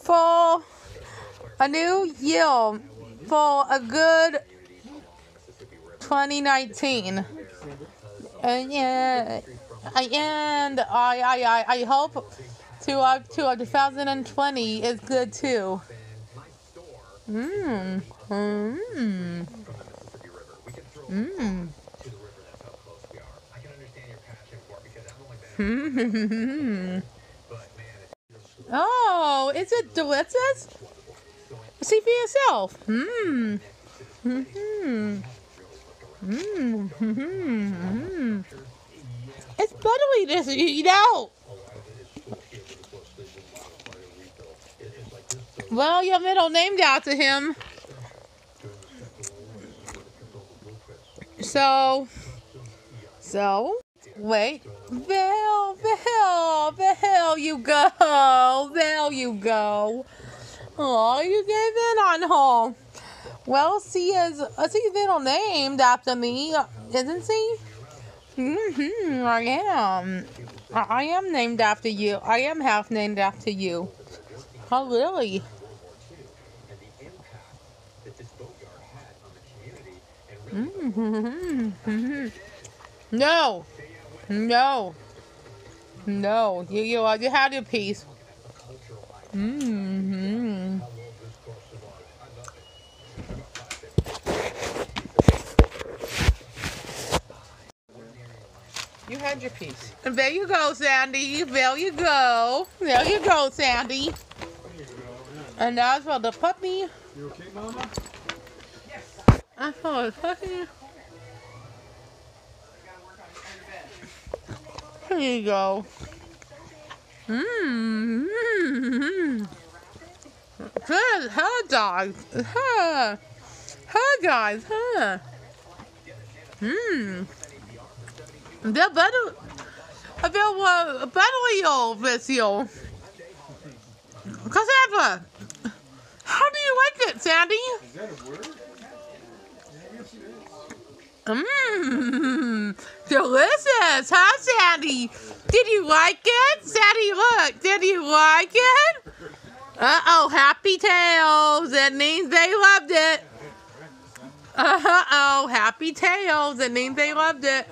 for a new year, for a good 2019. And I hope to 2020 is good too. Oh, is it delicious? See for yourself. It's buttery, this, you know. Well, your middle named after him. So, wait. There you go. There you go. Oh, you gave in on her. Well, she's middle named after me, isn't she? I am. I am named after you. I am half named after you. Oh, really? No. No. No. You had your piece. You had your piece. And there you go, Sandy. There you go. There you go, Sandy. And now for the puppy. You okay, Mama? Yes. I saw the puppy. There you go. Good. Huh, dog. Huh. Huh, guys. Huh. They're better. This year. Cassandra, how do you like it, Sandy? Is that a word? Yes, it is. Delicious, huh, Sandy? Did you like it? Sandy, look, did you like it? Uh-oh, happy tails. That means they loved it. Uh-oh, happy tails. That means they loved it.